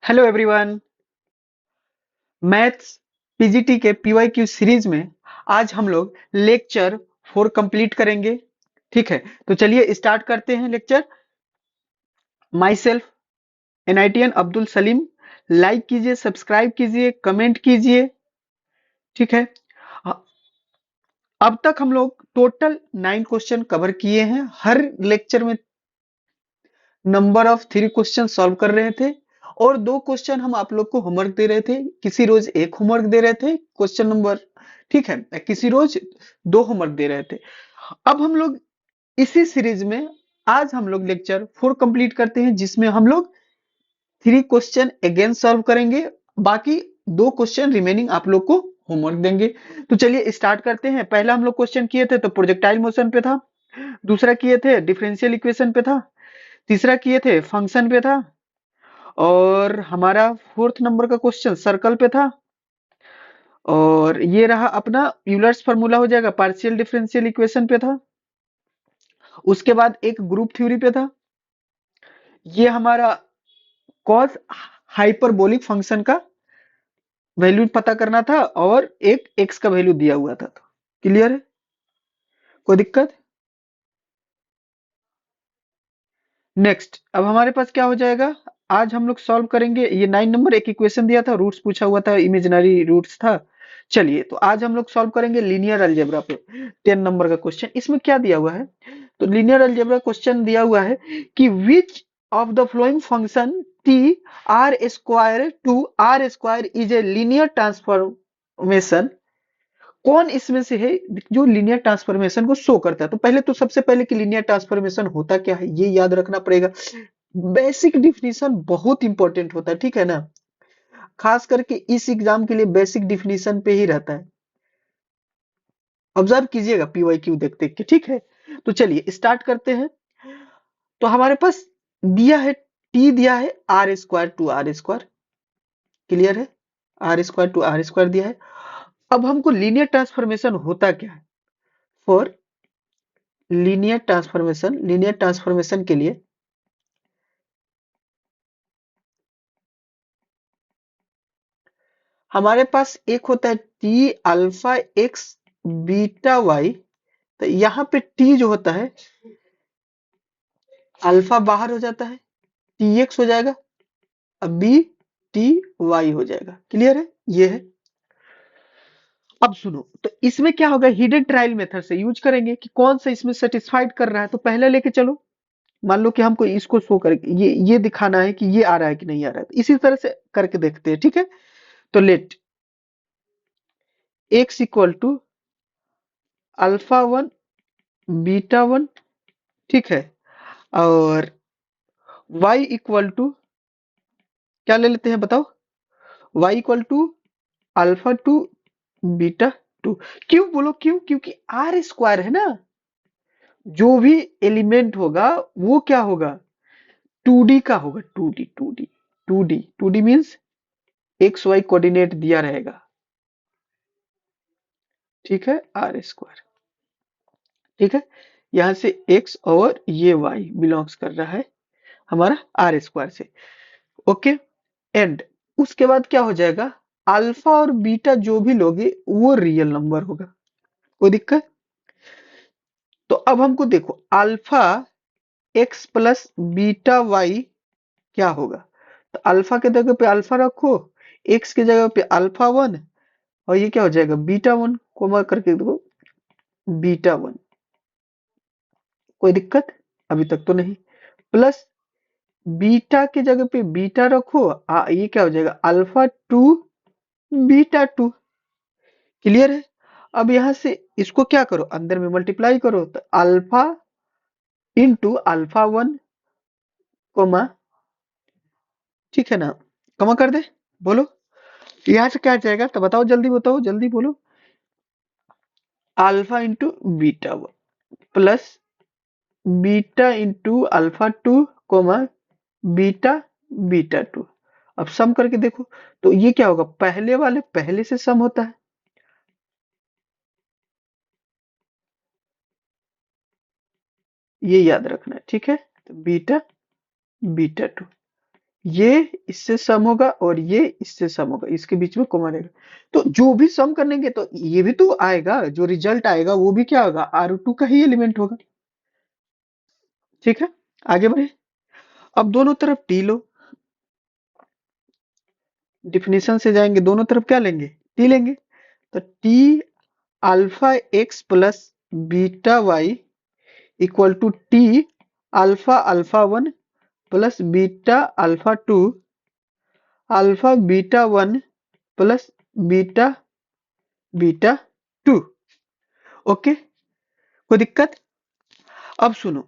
Hello everyone. Maths PGT के PYQ series में आज हम लोग लेक्चर 4 कंप्लीट करेंगे। ठीक है, तो चलिए स्टार्ट करते हैं lecture. Myself NITN Abdul Saleem. Like कीजिए, सब्सक्राइब कीजिए, कमेंट कीजिए। ठीक है, अ- अब तक हम लोग टोटल 9 क्वेश्चन कवर किए हैं। हर लेक्चर में नंबर ऑफ 3 क्वेश्चन सॉल्व कर रहे थे और 2 क्वेश्चन हम आप लोग को होमवर्क दे रहे थे। किसी रोज एक होमवर्क दे रहे थे क्वेश्चन नंबर, ठीक है, किसी रोज 2 होमवर्क दे रहे थे। अब हम लोग इसी सीरीज में आज हम लोग लेक्चर 4 कंप्लीट करते हैं, जिसमें हम लोग 3 क्वेश्चन अगेन सॉल्व करेंगे। बाकी 2 क्वेश्चन रिमेनिंग आप लोग को होमवर्क देंगे। तो चलिए स्टार्ट करते हैं। पहला हम लोग क्वेश्चन किए थे तो प्रोजेक्टाइल मोशन पे था, दूसरा किए थे डिफरेंशियल इक्वेशन पे था, तीसरा किए थे फंक्शन पे था, और हमारा फोर्थ नंबर का क्वेश्चन सर्कल पे था। और ये रहा अपना यूलर्स फार्मूला हो जाएगा, पार्शियल डिफरेंशियल इक्वेशन पे था। उसके बाद एक ग्रुप थ्योरी पे था। ये हमारा कॉस हाइपरबोलिक फंक्शन का वैल्यू पता करना था और एक एक्स का वैल्यू दिया हुआ था। तो क्लियर है, कोई दिक्कत? नेक्स्ट अब हमारे पास क्या हो जाएगा, आज हम लोग सॉल्व करेंगे। ये 9 नंबर एक इक्वेशन दिया था, रूट्स पूछा हुआ था, इमेजिनरी रूट्स था। चलिए तो आज हम लोग सॉल्व करेंगे लीनियर अलजेब्रा पे 10 नंबर का क्वेश्चन। इसमें क्या दिया हुआ है, तो लीनियर अलजेब्रा क्वेश्चन दिया हुआ है कि which of the following function T R square to R square is a linear transformation. कौन इसमें से है जो लीनियर ट्रांसफॉर्मेशन को शो करता है? तो पहले तो सबसे पहले कि लीनियर ट्रांसफॉर्मेशन होता क्या है ये याद रखना पड़ेगा। बेसिक डिफिनीशन बहुत इंपॉर्टेंट होता है, ठीक है ना। खास करके इस एग्जाम के लिए बेसिक डिफिनीशन पे ही रहता है। ऑब्जर्व कीजिएगा पीवाई क्यू देख देख के, ठीक है। तो चलिए स्टार्ट करते हैं। तो हमारे पास दिया है, टी दिया है R square to R square. Clear है, R square to R square दिया है। अब हमको लीनियर ट्रांसफॉर्मेशन होता क्या है। फॉर लीनियर ट्रांसफॉर्मेशन के लिए हमारे पास एक होता है T alpha x beta y. तो यहाँ पे टी जो होता है अल्फा बाहर हो जाता है, टी एक्स हो जाएगा, अब बी टी वाई हो जाएगा। क्लियर है, ये है। अब सुनो, तो इसमें क्या होगा, हिडन ट्रायल मेथड से यूज करेंगे कि कौन सा इसमें सेटिस्फाइड कर रहा है। तो पहले लेके चलो, मान लो कि हमको इसको शो कर ये दिखाना है कि ये आ रहा है कि नहीं आ रहा है। तो इसी तरह से करके देखते हैं, ठीक है। तो let x equal to alpha one beta one, ठीक है, और y इक्वल टू क्या ले लेते हैं बताओ, y equal to alpha two beta two. क्यों बोलो क्यों, क्योंकि आर स्क्वायर है ना, जो भी एलिमेंट होगा वो क्या होगा, 2D का होगा, 2D 2D 2D 2D means x Y coordinate दिया रहेगा, ठीक है, आर स्क्वायर। ठीक है, यहां से x और ये y बिलोंग्स कर रहा है हमारा आर स्क्वायर से। ओके, एंड उसके बाद क्या हो जाएगा, अल्फा और बीटा जो भी लोगे वो रियल नंबर होगा। कोई दिक्कत? तो अब हमको देखो alpha x plus beta y क्या होगा। तो अल्फा के जगह पे अल्फा रखो, एक्स की जगह पे अल्फा वन, और ये क्या हो जाएगा बीटा वन, कोमा करके देखो बीटा वन। कोई दिक्कत अभी तक तो नहीं। प्लस बीटा की जगह पे बीटा रखो, ये क्या हो जाएगा alpha two beta to. Clear है। अब यहां से इसको क्या करो, अंदर में मल्टीप्लाई करो, तो alpha into alpha one comma, ठीक है ना, कमा कर दे। बोलो यहाँ से क्या आ जाएगा, तो बताओ जल्दी बोलो। Alpha into beta one plus beta into alpha two comma beta beta to. अब सम करके देखो, तो ये क्या होगा, पहले वाले पहले से सम होता है, ये याद रखना है, ठीक है। तो बीटा बीटा टू, ये इससे सम होगा और ये इससे सम होगा, इसके बीच में कॉमन रहेगा। तो जो भी सम करेंगे तो ये भी तो आएगा, जो रिजल्ट आएगा वो भी क्या होगा, R2 का ही एलिमेंट होगा। ठीक है, आगे बढ़े। अब दोनों तरफ टी लो, डिफिनेशन से जाएंगे, दोनों तरफ क्या लेंगे, टी लेंगे। तो T alpha x plus beta y equal to T alpha alpha one plus beta alpha two alpha beta one plus beta beta two. Okay, कोई दिक्कत। अब सुनो,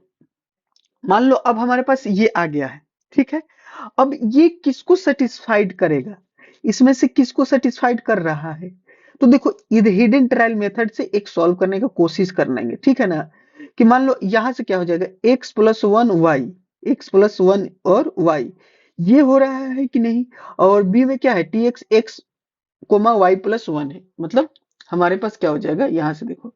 मान लो अब हमारे पास ये आ गया है, ठीक है। अब ये किसको सेटिस्फाइड करेगा, इसमें से किसको सेटिस्फाइड कर रहा है। तो देखो, इधर हिडन ट्रायल मेथड से एक सॉल्व करने का कोशिश करना ठीक है ना। कि मान लो यहां से क्या हो जाएगा, x plus one y, x plus one और वाई, ये हो रहा है कि नहीं। और बी में क्या है, T x x comma y plus one है, मतलब हमारे पास क्या हो जाएगा, यहां से देखो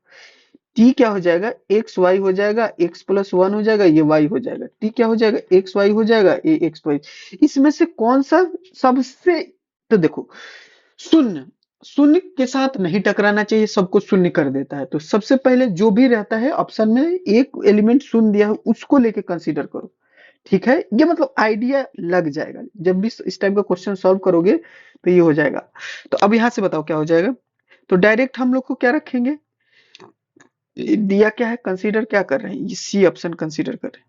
टी क्या हो जाएगा, एक्स वाई हो जाएगा, एक्स प्लस वन हो जाएगा, ये वाई हो जाएगा, टी क्या हो जाएगा, एक्स वाई हो जाएगा, ये एक्स वाई। इसमें से कौन सा सबसे, तो देखो, शून्य, शून्य के साथ नहीं टकराना चाहिए, सबको शून्य कर देता है। तो सबसे पहले जो भी रहता है ऑप्शन में एक एलिमेंट शून्य दिया है उसको लेके कंसीडर करो। ठीक है, ये मतलब आइडिया लग जाएगा, जब भी इस टाइप का क्वेश्चन सॉल्व करोगे तो ये हो जाएगा। तो अब यहां से बताओ क्या हो जाएगा। तो डायरेक्ट हम लोग को क्या रखेंगे, दिया क्या है, कंसीडर क्या कर रहे हैं, ये सी ऑप्शन कंसीडर कर रहे हैं।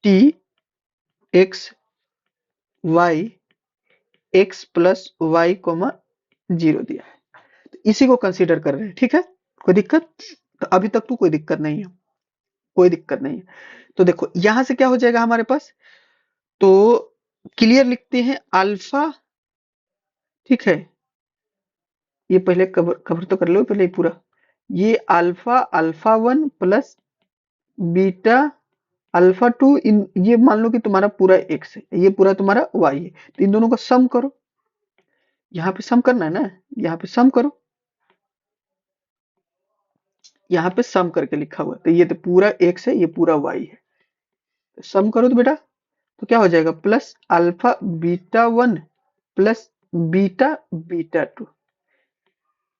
T x y x plus y comma zero दिया है, तो इसी को कंसीडर कर रहे हैं। ठीक है, कोई दिक्कत। तो अभी तक तो कोई दिक्कत नहीं है, कोई दिक्कत नहीं है। तो देखो यहां से क्या हो जाएगा हमारे पास, तो क्लियर लिखते हैं अल्फा। ठीक है, ये पहले कवर कवर तो कर लो पहले पूरा। ये alpha alpha one plus beta alpha two, इन ये मान लो कि तुम्हारा पूरा एक्स है, ये पूरा तुम्हारा वाई है, तो इन दोनों का सम करो। यहाँ पे सम करना है ना, यहाँ पे सम करो, यहाँ पे सम करके लिखा हुआ है, तो ये तो पूरा एक्स है, ये पूरा वाई है। तो सम करो तो बेटा, तो क्या हो जाएगा, plus alpha beta one plus beta beta to.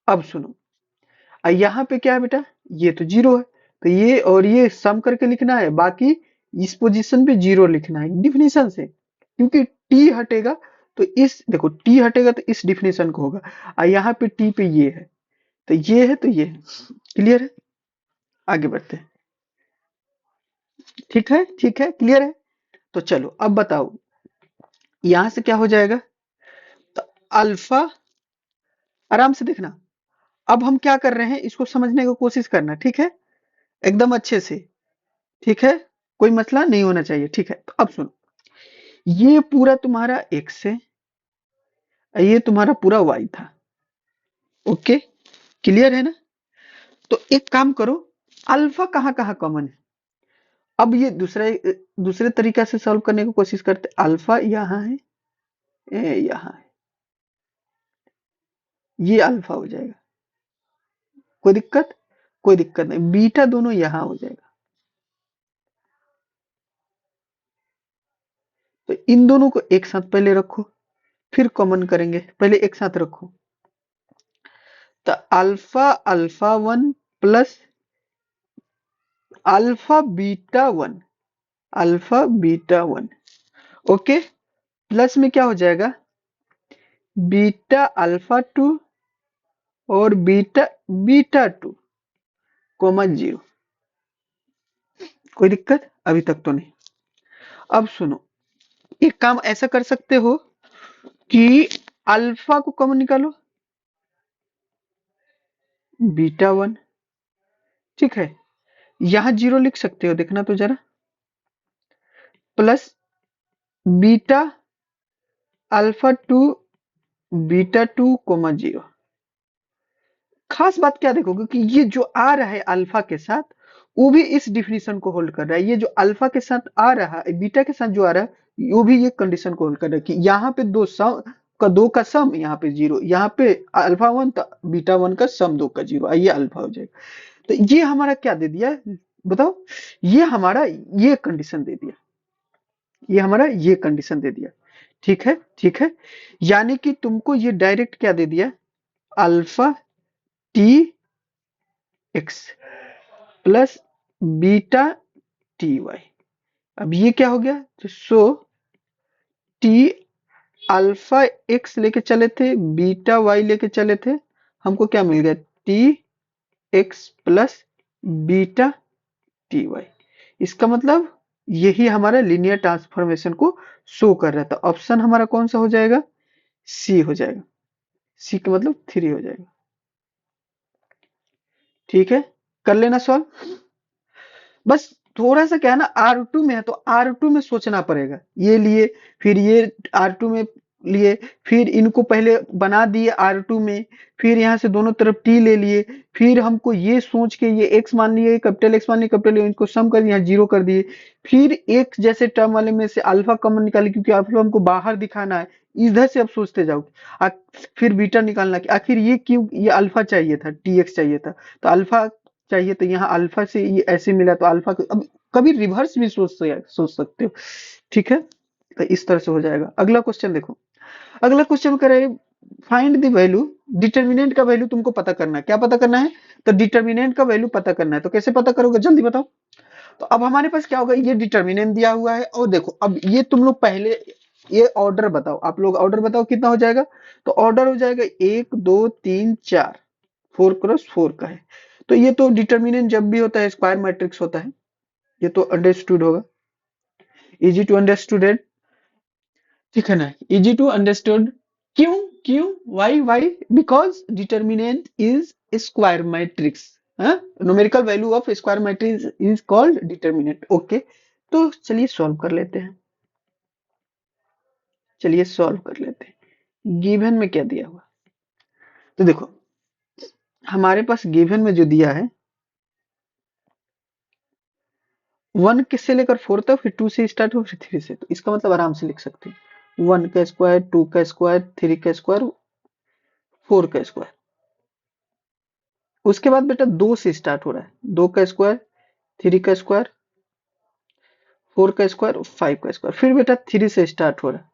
अब सुनो, यहाँ पे क्या है बेटा, ये तो जीरो है, तो ये और ये सम करके लिखना है, बाकी इस पोजीशन पे जीरो लिखना है डिफिनेशन से, क्योंकि टी हटेगा तो इस, देखो टी हटेगा तो इस डिफिनेशन को होगा, और यहाँ पे टी पे ये है, तो ये है तो ये है। क्लियर है, आगे बढ़ते हैं। ठीक है, ठीक है, क्लियर है। तो चलो अब बताओ, यहां से क्या हो जाएगा, तो अल्फा, आराम से देखना। अब हम क्या कर रहे हैं, इसको समझने की कोशिश करना, ठीक है, एकदम अच्छे से। ठीक है, कोई मसला नहीं होना चाहिए। ठीक है, तो अब सुनो, ये पूरा तुम्हारा एक्स है, ये तुम्हारा पूरा वाई था। ओके, क्लियर है ना। तो एक काम करो, अल्फा कहाँ कहाँ कॉमन है। अब ये दूसरे दूसरे तरीका से सॉल्व करने की कोशिश करते, अल्फा यहाँ है, यहाँ है, ये अल्फा हो जाएगा, कोई दिक्कत, कोई दिक्कत नहीं, बीटा दोनों यहाँ हो जाएगा। तो इन दोनों को एक साथ पहले रखो, फिर कॉमन करेंगे, पहले एक साथ रखो। तो alpha alpha one plus alpha beta one, alpha beta one, okay, plus में क्या हो जाएगा, बीटा अल्फा टू और beta beta two comma zero. कोई दिक्कत अभी तक तो नहीं। अब सुनो, एक काम ऐसा कर सकते हो कि अल्फा को कॉमन निकालो, बीटा वन, ठीक है, यहां जीरो लिख सकते हो, देखना तो जरा, plus beta alpha two beta two comma zero. खास बात क्या देखोगे कि ये जो आ रहा है अल्फा के साथ, वो भी इस डिफिनेशन को होल्ड कर रहा है। ये जो अल्फा के साथ आ रहा है, बीटा के साथ जो आ रहा है, वो भी ये कंडीशन को होल्ड कर रहा है कि यहाँ पे दो का सम, यहाँ पे जीरो, यहाँ पे अल्फा वन तो बीटा वन का सम दो का जीरो, ये अल्फा हो जाएगा। तो ये हमारा क्या दे दिया, बताओ, ये हमारा ये कंडीशन दे दिया, ये हमारा ये कंडीशन दे दिया। ठीक है, ठीक है। यानी कि तुमको ये डायरेक्ट क्या दे दिया, alpha T x plus beta T y. अब ये क्या हो गया, तो सो टी अल्फा एक्स लेके चले थे, बीटा वाई लेके चले थे, हमको क्या मिल गया, T x plus beta T y. इसका मतलब यही हमारा लीनियर ट्रांसफॉर्मेशन को शो कर रहा था। ऑप्शन हमारा कौन सा हो जाएगा, सी हो जाएगा। सी का मतलब 3 हो जाएगा। ठीक है, कर लेना सॉल्व। बस थोड़ा सा क्या है ना, R2 में है तो R2 में सोचना पड़ेगा, ये लिए फिर ये R2 में लिए, फिर इनको पहले बना दिए R2 में, फिर यहाँ से दोनों तरफ T ले लिए, फिर हमको ये सोच के ये X मान लिए, कैपिटल X मान लिए, कैपिटल इनको सम कर यहाँ जीरो कर दिए, फिर एक जैसे टर्म वाले में से अल्फा कॉमन निकाले क्योंकि अल्फा हमको बाहर दिखाना है, इधर से अब सोचते जाओ। फिर बीटा निकालना कि आखिर ये क्यों, ये अल्फा चाहिए था, TX चाहिए था, तो अल्फा चाहिए, तो यहाँ अल्फा से ये ऐसे मिला तो अल्फा को अब कभी रिवर्स भी सोच सकते हो। ठीक है, तो इस तरह से हो जाएगा। अगला क्वेश्चन देखो, अगला क्वेश्चन करे फाइंड द वैल्यू, डिटर्मिनेंट का वैल्यू तुमको पता करना है। क्या पता करना है, तो डिटर्मिनेंट का वैल्यू पता करना है। तो कैसे पता करोगे, जल्दी बताओ। तो अब हमारे पास क्या होगा, ये डिटर्मिनेंट दिया हुआ है, और देखो अब ये तुम लोग पहले ये ऑर्डर बताओ, आप लोग ऑर्डर बताओ कितना हो जाएगा। तो ऑर्डर हो जाएगा 1 2 3 4, 4x4 का है। तो ये तो डिटर्मिनेंट जब भी होता है स्क्वायर मैट्रिक्स होता है, ये तो अंडरस्टूड होगा, इजी टू अंडरस्टूडेड। ठीक है ना, इजी टू अंडरस्टूड। क्यों, क्यों, why because determinant is square matrix, numerical value of square matrix is called determinant. Okay, तो चलिए सॉल्व कर लेते हैं, चलिए सॉल्व कर लेते हैं। गिवन में क्या दिया हुआ, तो देखो हमारे पास गिवन में जो दिया है 1 किससे लेकर 4 तक, फिर 2 से स्टार्ट हो, फिर 3 से, तो इसका मतलब आराम से लिख सकते हैं 1 का स्क्वायर, 2 का स्क्वायर, 3 का स्क्वायर, 4 का स्क्वायर। उसके बाद बेटा 2 से स्टार्ट हो रहा है, 2 का स्क्वायर, 3 का स्क्वायर, 4 का स्क्वायर, 5 का स्क्वायर, फिर बेटा 3 से स्टार्ट हो रहा है,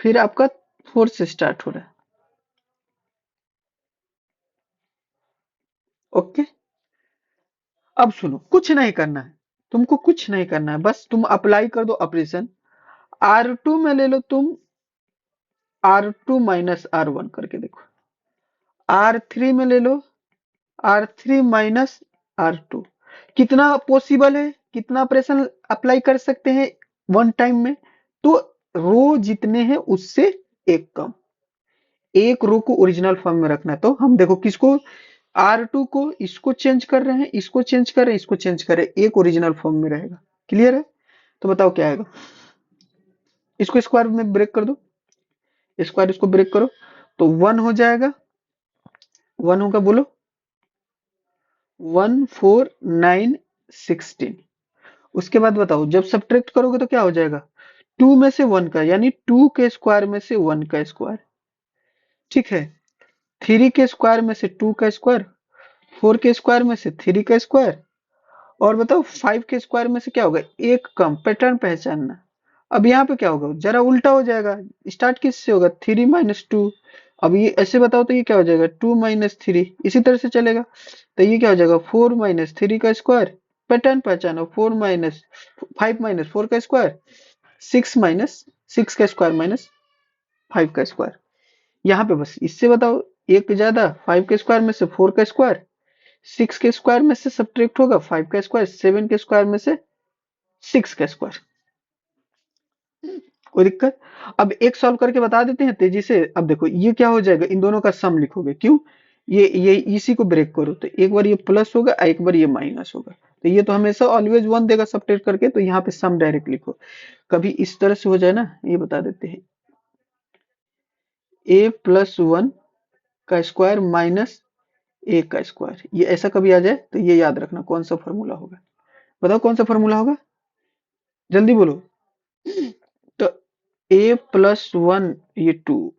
फिर आपका 4 से स्टार्ट हो रहा है। ओके, अब सुनो, कुछ नहीं करना है, तुमको कुछ नहीं करना है, बस तुम अप्लाई कर दो ऑपरेशन। R2 में ले लो तुम R2 माइनस R1 करके देखो, R3 में ले लो R3 माइनस R2, कितना पॉसिबल है, कितना ऑपरेशन अप्लाई कर सकते हैं वन टाइम में, तो रो जितने हैं उससे एक कम, एक रो को ओरिजिनल फॉर्म में रखना है। तो हम देखो किसको, R2 को इसको चेंज कर रहे हैं, इसको चेंज कर रहे हैं, इसको चेंज कर रहे हैं, एक ओरिजिनल फॉर्म में रहेगा। क्लियर है, तो बताओ क्या आएगा, इसको स्क्वायर में ब्रेक कर दो, स्क्वायर इसको ब्रेक करो, तो 1 हो जाएगा, 1 होगा बोलो, 1 4 9 16। उसके बाद बताओ जब सब्ट्रैक्ट करोगे तो क्या हो जाएगा, 2 में से 1 का, यानी 2 के स्क्वायर में से 1 का स्क्वायर। ठीक है, 3 के स्क्वायर में से 2 का स्क्वायर, 4 के स्क्वायर में से 3 का स्क्वायर, और बताओ 5 के स्क्वायर में से क्या होगा, एक कम। पैटर्न पहचानना। अब यहाँ पे क्या होगा, जरा उल्टा हो जाएगा, स्टार्ट किससे होगा, 3 माइनस 2। अब ये ऐसे बताओ तो ये क्या हो जाएगा, 2 माइनस 3, इसी तरह से चलेगा, तो ये क्या हो जाएगा, 4 माइनस 3 का स्क्वायर। पैटर्न पहचानो, 4 माइनस 5 माइनस 4 का स्क्वायर, 6 माइनस 6 का स्क्वायर माइनस 5 का स्क्वायर। यहाँ पे बस इससे बताओ, एक ज्यादा, 5 के स्क्वायर में से 4 का स्क्वायर, 6 के स्क्वायर में से सब्ट्रैक्ट होगा 5 का स्क्वायर, 7 के स्क्वायर में से 6 का स्क्वायर। कोई दिक्कत, अब एक सॉल्व करके बता देते हैं तेजी से। अब देखो ये क्या हो जाएगा, इन दोनों का सम लिखोगे, क्यों, ये इसी को ब्रेक करो, तो एक बार ये प्लस होगा, एक बार ये माइनस होगा, तो ये तो हमेशा ऑलवेज 1 देगा सब्ट्रैक्ट करके, तो यहाँ पे सम डायरेक्ट लिखो। कभी इस तरह से हो जाए ना, ये बता देते हैं, a+1 का स्क्वायर माइनस ए का स्क्वायर, ये ऐसा कभी आ जाए तो ये याद रखना कौन सा फॉर्मूला होगा। बताओ कौन सा फॉर्मूला होगा, जल्दी बोलो। तो a+1, ये 2,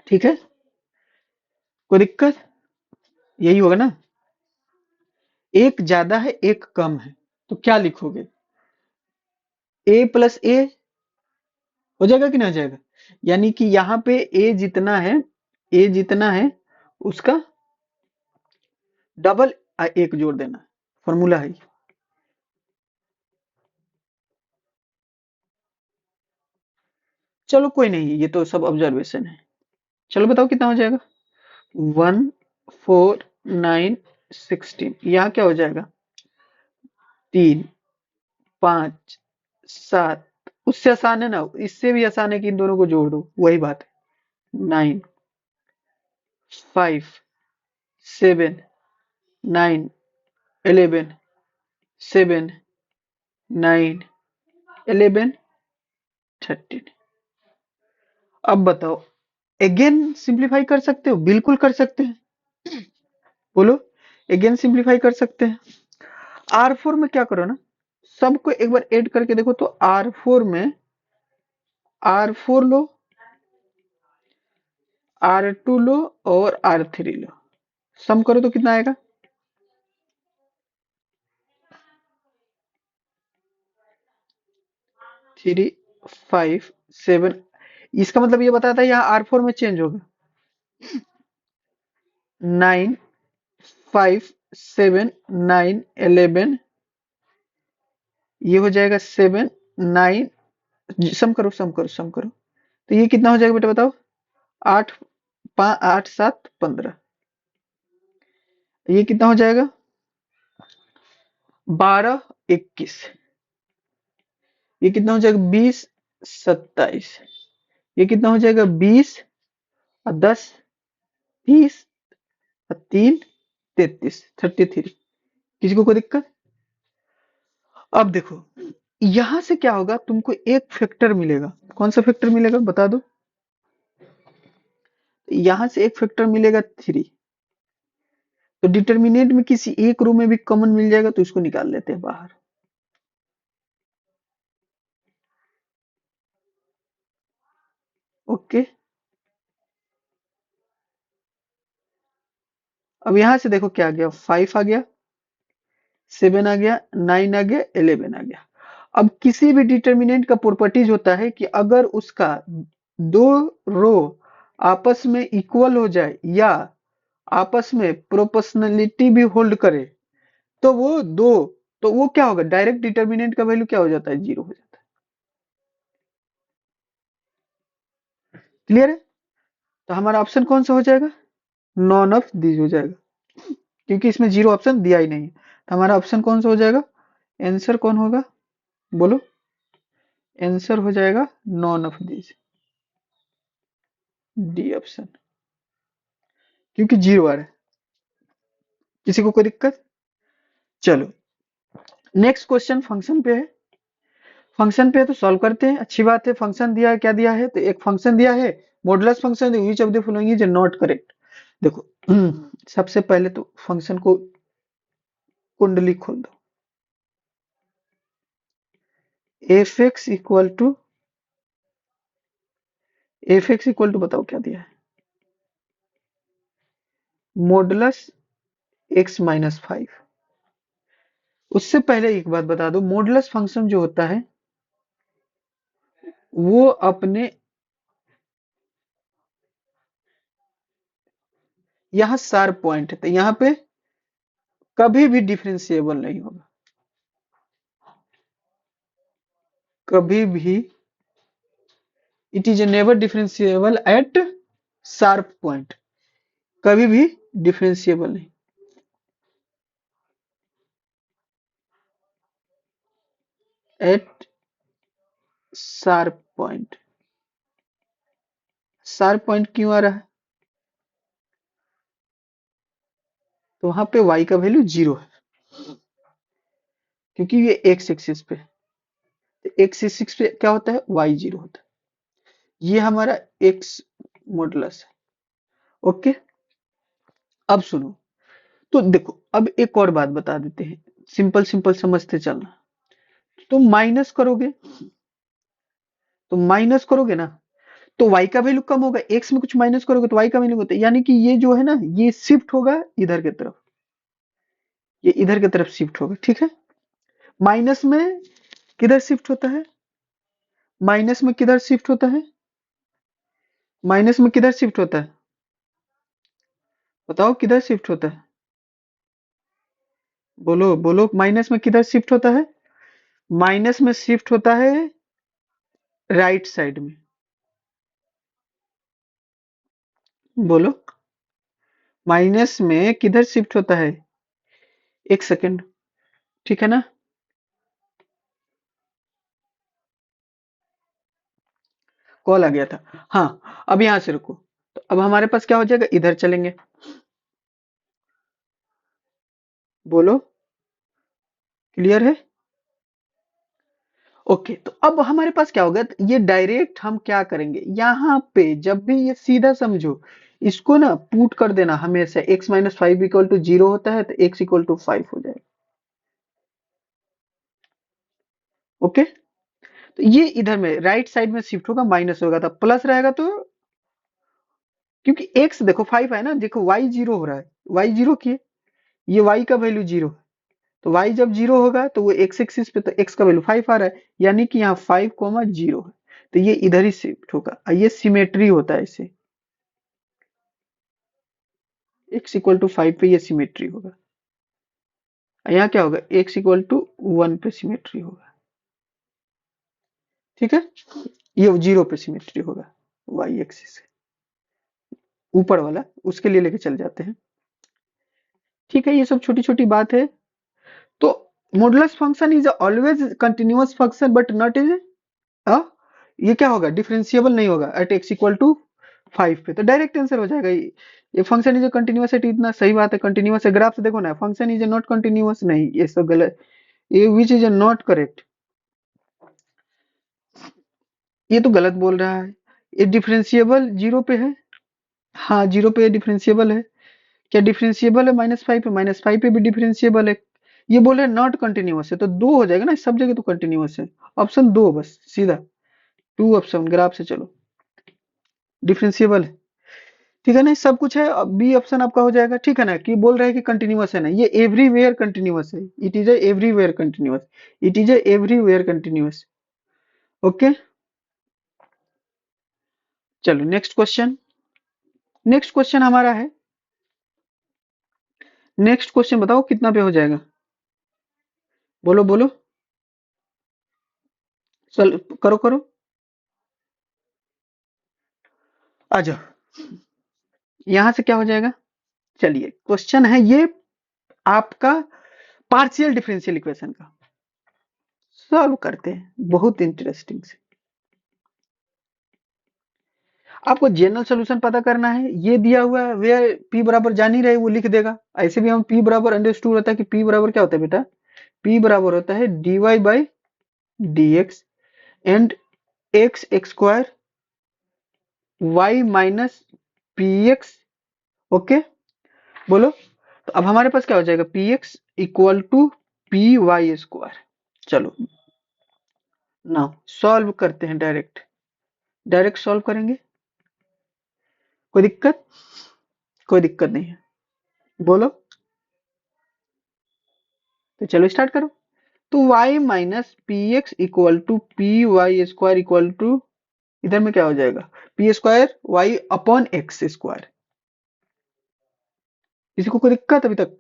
ठीक है, कोई दिक्कत, यही होगा ना। एक ज्यादा है एक कम है, तो क्या लिखोगे? ए प्लस ए हो जाएगा कि नहीं हो जाएगा? यानी कि यहाँ पे ए जितना है उसका डबल एक जोड़ देना, फॉर्मूला है। चलो कोई नहीं, ये तो सब ऑब्जर्वेशन है। चलो बताओ कितना हो जाएगा? 1 4 9 16, यहाँ क्या हो जाएगा? 3 5 7, उससे आसान है ना, इससे भी आसान है कि इन दोनों को जोड़ दो, वही बात है। 9 5 7 9 11 7 9 11 13। अब बताओ, अगेन सिंप्लीफाई कर सकते हो? बिल्कुल कर सकते हैं। बोलो, अगेन सिंप्लीफाई कर सकते हैं। R4 में क्या करो ना, सबको एक बार ऐड करके देखो तो R4 में R4 लो, R2 लो और R3 लो, सम करो तो कितना आएगा? 3 5 7। इसका मतलब ये बताता है यहाँ R4 में चेंज होगा। 9 5 7 9 11, ये हो जाएगा 7 9। सम करो तो ये कितना हो जाएगा बेटा बताओ? 8 7 15, ये कितना हो जाएगा? 12 21, ये कितना हो जाएगा? 20 27, ये कितना हो जाएगा? 20 और 10 30 और 3 33। किसी को कोई दिक्कत? अब देखो, यहां से क्या होगा, तुमको एक फैक्टर मिलेगा। कौन सा फैक्टर मिलेगा बता दो? यहां से एक फैक्टर मिलेगा 3, तो डिटर्मिनेंट में किसी एक रो में भी कॉमन मिल जाएगा, तो इसको निकाल लेते हैं बाहर। ओके, अब यहां से देखो क्या आ गया? 5 आ गया, 7 आ गया, 9 आ गया, 11 आ गया। अब किसी भी डिटर्मिनेंट का प्रॉपर्टीज होता है कि अगर उसका दो रो आपस में इक्वल हो जाए या आपस में प्रोपोर्शनलिटी भी होल्ड करे, तो वो क्या होगा? डायरेक्ट डिटर्मिनेंट का वैल्यू क्या हो जाता है? 0 हो जाता है। क्लियर है? तो हमारा ऑप्शन कौन सा हो जाएगा? नॉन ऑफ दीज हो जाएगा, क्योंकि इसमें 0 ऑप्शन दिया ही नहीं है। तो हमारा ऑप्शन कौन सा हो जाएगा? आंसर कौन होगा? बोलो, आंसर हो जाएगा none of these, D option, क्योंकि 0 आ रहा है। किसी को कोई दिक्कत? चलो, नेक्स्ट क्वेश्चन फंक्शन पे है। फंक्शन पे है तो सॉल्व करते हैं। अच्छी बात है, फंक्शन दिया है, क्या दिया है? तो एक फंक्शन दिया है, modulus function, which of the following is not correct. देखो, सबसे पहले तो फंक्शन को कुंडली खोल दो। एफ एक्स इक्वल टू बताओ क्या दिया है? Modulus x-5। उससे पहले एक बात बता दो, मॉडुलस फंक्शन जो होता है वो अपने, यहाँ शार्प पॉइंट है, तो यहाँ पे कभी भी डिफरेंशिएबल नहीं होगा, कभी भी। It is never differentiable at sharp point, कभी भी डिफरेंशिएबल नहीं। At sharp point, sharp point क्यों आ रहा है? तो वहां पे y का वैल्यू 0 है, क्योंकि ये एक्स एक्सिस पे है। तो एक्स एक्सिस पे क्या होता है? y 0 होता है। ये हमारा x मॉडुलस है। ओके, अब सुनो, तो देखो, अब एक और बात बता देते हैं, सिंपल सिंपल समझते चलना। तुम माइनस करोगे, तो माइनस करोगे ना, तो y का वैल्यू कम होगा, x में कुछ माइनस करोगे तो y का वैल्यू होता है, यानी कि ये जो है ना, ये शिफ्ट होगा इधर की तरफ, ये इधर की तरफ शिफ्ट होगा, ठीक है। माइनस में किधर शिफ्ट होता है? माइनस में किधर शिफ्ट होता है? माइनस में किधर शिफ्ट होता है? बताओ किधर शिफ्ट होता है? बोलो बोलो, माइनस में किधर शिफ्ट होता है? माइनस में शिफ्ट होता है राइट साइड में। बोलो, माइनस में किधर शिफ्ट होता है? एक सेकंड, ठीक है ना। कॉल आ गया था। हाँ, अब यहां से रुको। तो अब हमारे पास क्या हो जाएगा, इधर चलेंगे। बोलो, क्लियर है? ओके, तो अब हमारे पास क्या होगा, ये डायरेक्ट हम क्या करेंगे, यहाँ पे जब भी ये सीधा समझो, इसको ना पुट कर देना हमेशा। x minus five equal to zero होता है तो x इक्वल टू फाइव हो जाएगा। ओके, तो ये इधर में राइट साइड में शिफ्ट होगा, माइनस होगा तो प्लस रहेगा। तो क्योंकि x देखो फाइव है ना, देखो y जीरो हो रहा है, y जीरो किए, ये y का वैल्यू जीरो, तो y जब जीरो होगा तो वो x एक्सिस पे, तो x का वैल्यू फाइव आ रहा है, यानी कि यहाँ फाइव कोमा जीरो है, तो ये इधर ही शिफ्ट होगा। ये सिमेट्री होता है इसे, x इक्वल टू फाइव पे ये सिमेट्री होगा। यहाँ क्या होगा, x इक्वल टू वन पे सिमेट्री होगा, ठीक है। ये जीरो पे सिमेट्री होगा, y एक्सिस ऊपर वाला, उसके लिए लेके चल जाते हैं, ठीक है। ये सब छोटी छोटी बात है। तो modulus function is always continuous function but not is, ये क्या होगा, डिफरेंशिएबल नहीं होगा at x equal to five पे, तो डायरेक्ट आंसर हो जाएगा। ये फंक्शन इज कंटिन्यूअस है, इतना सही बात है, कंटिन्यूअस है। ग्राफ से देखो ना, फंक्शन इज नॉट कंटिन्यूअस, नहीं ये सब गलत, ये विच इज नॉट करेक्ट, ये तो गलत बोल रहा है। ये डिफरेंशिएबल जीरो पे है, हाँ जीरो पे डिफरेंशिएबल है। क्या डिफरेंशिएबल है माइनस फाइव पे? माइनस फाइव पे भी डिफरेंशिएबल है। ये बोल रहे नॉट कंटिन्यूअस है, तो दो हो जाएगा ना, सब जगह तो कंटिन्यूअस है। ऑप्शन दो बस सीधा, टू ऑप्शन ग्राफ से चलो, डिफरेंशिएबल है, ठीक है ना, सब कुछ है। अब बी ऑप्शन आपका हो जाएगा, ठीक है ना। कि बोल रहे हैं कि कंटिन्यूअस है ना, ये एवरीवेयर कंटिन्यूअस है, it is a everywhere continuous, it is a everywhere continuous. Okay, चलो नेक्स्ट क्वेश्चन। नेक्स्ट क्वेश्चन हमारा है, नेक्स्ट क्वेश्चन बताओ कितना पे हो जाएगा, बोलो बोलो, चल करो करो, आ जाओ। यहां से क्या हो जाएगा, चलिए क्वेश्चन है ये आपका पार्शियल डिफरेंशियल इक्वेशन का, सॉल्व करते हैं बहुत इंटरेस्टिंग से। आपको जनरल सोल्यूशन पता करना है, ये दिया हुआ है, वे p बराबर जान ही रहे, वो लिख देगा। ऐसे भी हम p बराबर अंडरस्टूड होता है कि p बराबर क्या होता है बेटा, p बराबर होता है dy बाई dx and x x square y minus px। Okay, बोलो। तो अब हमारे पास क्या हो जाएगा, px equal to P Y square. चलो ना सॉल्व करते हैं, डायरेक्ट डायरेक्ट सॉल्व करेंगे, कोई दिक्कत? कोई दिक्कत नहीं है, बोलो। तो चलो स्टार्ट करो। तो y minus P x equal to P Y square equal to, इधर में क्या हो जाएगा, P square y upon x square. किसी को कोई दिक्कत अभी तक?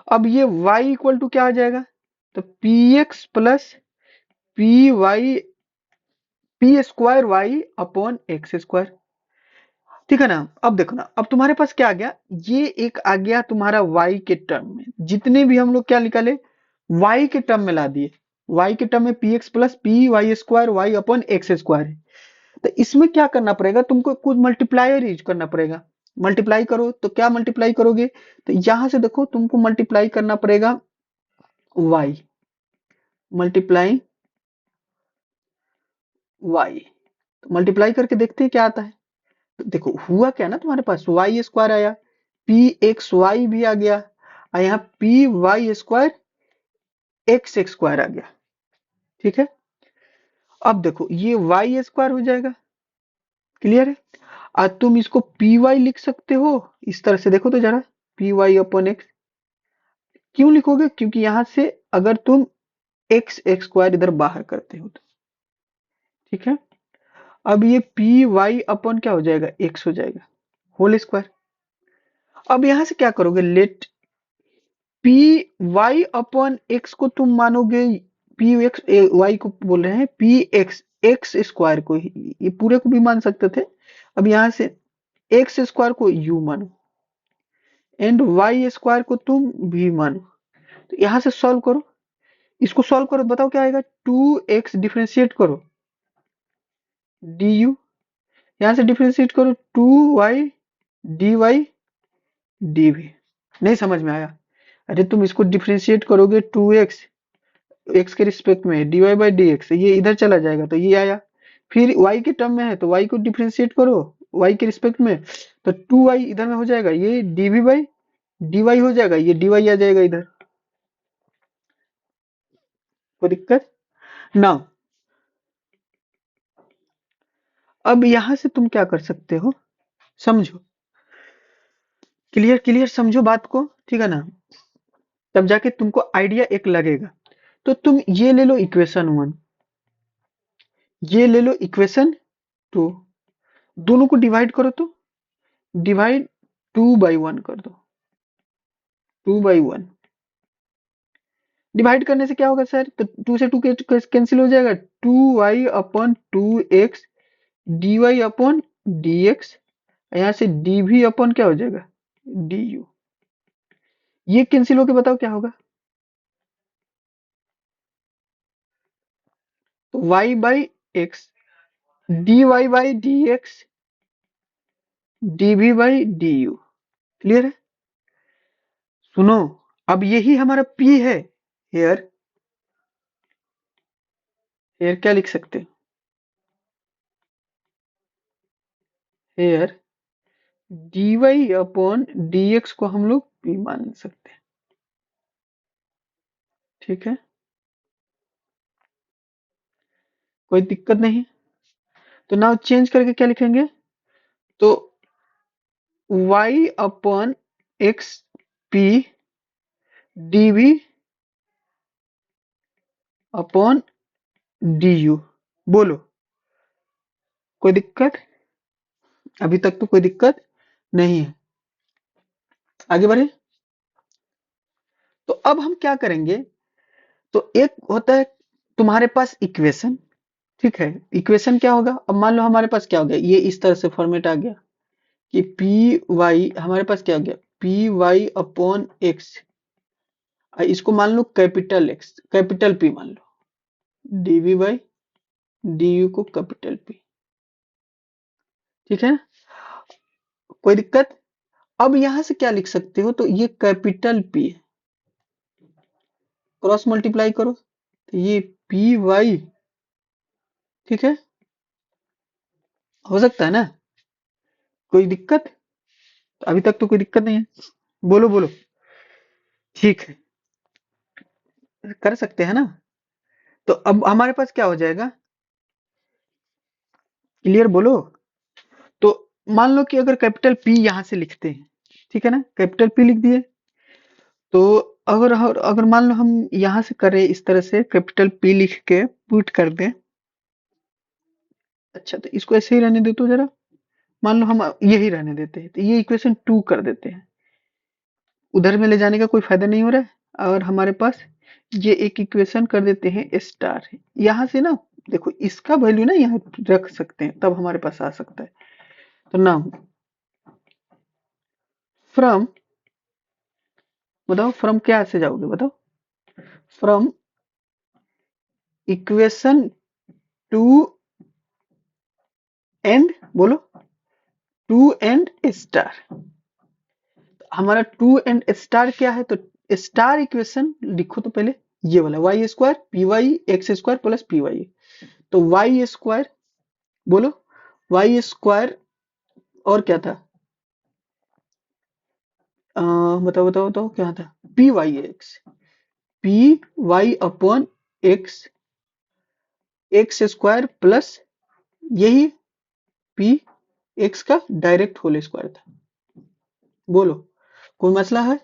अब ये y इक्वल टू क्या आ जाएगा, तो P x plus P y, P square y upon x square, ठीक है ना। अब देखो ना, अब तुम्हारे पास क्या आ गया, ये एक आ गया तुम्हारा y के टर्म में, जितने भी हम लोग क्या निकाले, y के टर्म में ला दिए। y के टर्म में P x plus P Y square y upon x square है। तो इसमें क्या करना पड़ेगा, तुमको कुछ मल्टीप्लायर यूज करना पड़ेगा। मल्टीप्लाई करो, तो क्या मल्टीप्लाई करोगे, तो यहां से देखो तुमको मल्टीप्लाई करना पड़ेगा y, मल्टीप्लाई y, तो मल्टीप्लाई करके देखते हैं क्या आता है। तो देखो हुआ क्या ना, तुम्हारे पास वाई स्क्वायर आया, पी एक्स वाई भी आ गया, और यहाँ P Y square X square आ गया, ठीक है। अब देखो ये वाई स्क्वायर हो जाएगा, क्लियर है। आज तुम इसको पी वाई लिख सकते हो, इस तरह से देखो तो जरा, पी वाई अपॉन एक्स, क्यों लिखोगे? क्योंकि यहां से अगर तुम एक्स एक्स स्क्वायर इधर बाहर करते हो तो, ठीक है। अब ये पी वाई अपन क्या हो जाएगा, एक्स हो जाएगा होल स्क्वायर। अब यहां से क्या करोगे, let P y upon x को तुम मानोगे, पी एक्स वाई को बोल रहे हैं पी एक्स एक्स स्क्वायर को ही, ये पूरे को भी मान सकते थे। अब यहां से एक्स स्क्वायर को यू मानो एंड वाई स्क्वायर को तुम भी मानो। तो यहां से सॉल्व करो, इसको सॉल्व करो, बताओ क्या आएगा, 2x डिफरेंशिएट करो डी यू, यहां से डिफरेंशिएट करो 2y डी वाई डी भी। नहीं समझ में आया? अरे तुम इसको डिफरेंशिएट करोगे 2x एक्स के रिस्पेक्ट में d y by d x, ये इधर चला जाएगा तो ये आया। फिर y के टर्म में है तो y को डिफरेंशिएट करो y के रिस्पेक्ट में, तो 2y इधर में हो जाएगा, ये dv बाई dy हो जाएगा, ये dy आ जाएगा इधर। कोई दिक्कत ना? अब यहां से तुम क्या कर सकते हो, समझो, क्लियर क्लियर समझो बात को, ठीक है ना? तब जाके तुमको आइडिया एक लगेगा। तो तुम ये ले लो इक्वेशन 1, ये ले लो इक्वेशन 2, दोनों को डिवाइड करो तो डिवाइड 2/1 कर दो, 2/1 डिवाइड करने से क्या होगा सर, तो 2 से 2 कैंसिल हो जाएगा, 2y upon 2x dy upon dx, यहाँ से dv अपॉन क्या हो जाएगा du, ये कैंसिल होके बताओ क्या होगा, तो y बाई एक्स dy बाई dx dv by du। Clear है? सुनो, अब यही हमारा p है, हेयर हेयर क्या लिख सकते हैं, हेयर dy अपॉन dx को हम लोग p मान सकते हैं, ठीक है, कोई दिक्कत नहीं। तो नाउ चेंज करके क्या लिखेंगे, तो y upon x P dv upon du, बोलो कोई दिक्कत? अभी तक तो कोई दिक्कत नहीं है, आगे बढ़े। तो अब हम क्या करेंगे, तो एक होता है तुम्हारे पास इक्वेशन, ठीक है, इक्वेशन क्या होगा, अब मान लो हमारे पास क्या हो गया, ये इस तरह से फॉर्मेट आ गया कि पी वाई हमारे पास क्या हो गया, पी वाई अपॉन एक्स, इसको मान लो कैपिटल एक्स कैपिटल पी मान लो, डीवी बाई डी यू को कैपिटल पी, ठीक है, कोई दिक्कत? अब यहां से क्या लिख सकते हो, तो ये कैपिटल पी है, क्रॉस मल्टीप्लाई करो तो ये पी वाई, ठीक है, हो सकता है ना, कोई दिक्कत? अभी तक तो कोई दिक्कत नहीं है, बोलो बोलो, ठीक है, कर सकते हैं ना। तो अब हमारे पास क्या हो जाएगा, क्लियर बोलो। तो मान लो कि अगर कैपिटल पी यहां से लिखते हैं, ठीक है ना, कैपिटल पी लिख दिए, तो अगर मान लो हम यहां से करें इस तरह से कैपिटल पी लिख के पुट कर दें, अच्छा तो इसको ऐसे ही रहने दे तो जरा, मान लो हम यही रहने देते हैं, तो ये इक्वेशन 2 कर देते हैं, उधर में ले जाने का कोई फायदा नहीं हो रहा है, और हमारे पास ये एक इक्वेशन कर देते हैं स्टार, यहाँ से ना देखो इसका वैल्यू ना यहाँ रख सकते हैं, तब हमारे पास आ सकता है। तो नाउ फ्रॉम, बताओ फ्रॉम क्या से जाओगे, बताओ, फ्रॉम इक्वेशन 2 एंड, बोलो 2 एंड स्टार, हमारा 2 एंड स्टार क्या है, तो स्टार इक्वेशन लिखो तो पहले ये वाला y square P y x square plus P y, तो वाई स्क्वायर, बोलो वाई स्क्वायर, और क्या था, बताओ बताओ बताओ क्या था, P y x, P y upon x x square plus यही पी एक्स का डायरेक्ट होल स्क्वायर था, बोलो कोई मसला है?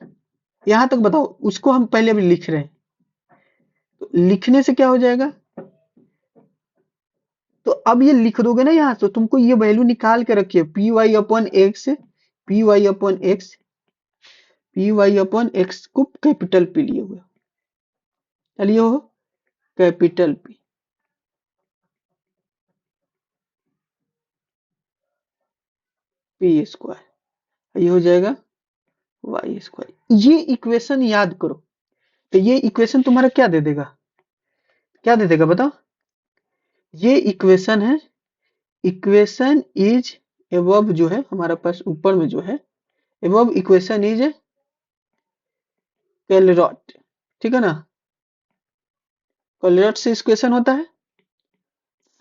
यहां तक बताओ, उसको हम पहले अभी लिख रहे हैं। तो लिखने से क्या हो जाएगा, तो अब ये लिख दोगे ना यहाँ, तो तुमको ये वैल्यू निकाल के रखिए, P y upon x, P y upon x, P y upon x को कैपिटल पी लिए हुए, चलिए हो कैपिटल पी, पी स्क्वायर, ये हो जाएगा वाई स्क्वायर। ये इक्वेशन याद करो, तो ये इक्वेशन तुम्हारा क्या दे देगा, क्या दे देगा बताओ, ये इक्वेशन है, इक्वेशन इज एबव जो है हमारे पास ऊपर में जो है, एबव इक्वेशन इज कैलरॉट, ठीक है ना, कैलरॉट से इक्वेशन होता है,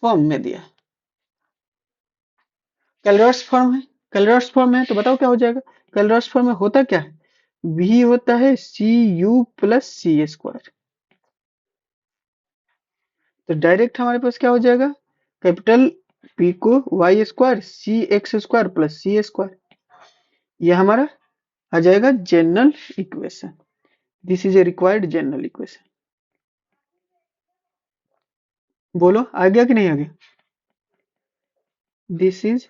फॉर्म में दिया, कैलरॉट्स फॉर्म है, कैलरॉट्स फॉर्म है, तो बताओ क्या हो जाएगा, कैलरॉट्स फॉर्म में होता क्या है, v होता है सी यू प्लस सी स्क्वायर, तो डायरेक्ट हमारे पास क्या हो जाएगा, कैपिटल P को वाई स्क्वायर सी एक्स स्क्वायर प्लस सी स्क्वायर, ये हमारा आ जाएगा general equation, this is a required general equation. बोलो आ गया कि नहीं आ गया, this is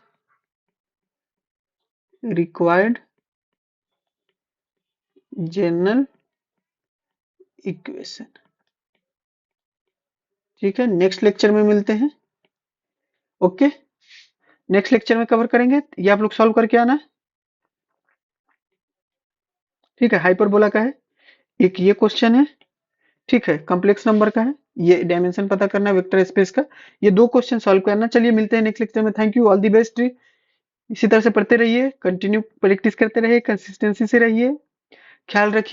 required general equation, ठीक है, नेक्स्ट लेक्चर में मिलते हैं, ओके, नेक्स्ट लेक्चर में कवर करेंगे, ये आप लोग सॉल्व करके आना, ठीक है, हाइपरबोला का है, एक ये क्वेश्चन है, ठीक है, कॉम्प्लेक्स नंबर का है, ये डायमेंशन पता करना है वेक्टर स्पेस का, ये दो क्वेश्चन सॉल्व करना, चलिए मिलते हैं नेक्स्ट लेक्चर में, thank you, all the best, इसी तरह से पढ़ते रहिए, कंटिन्यू प्रैक्टिस करते रहिए, कंसिस्टेंसी से रहिए, ख्याल रखिए।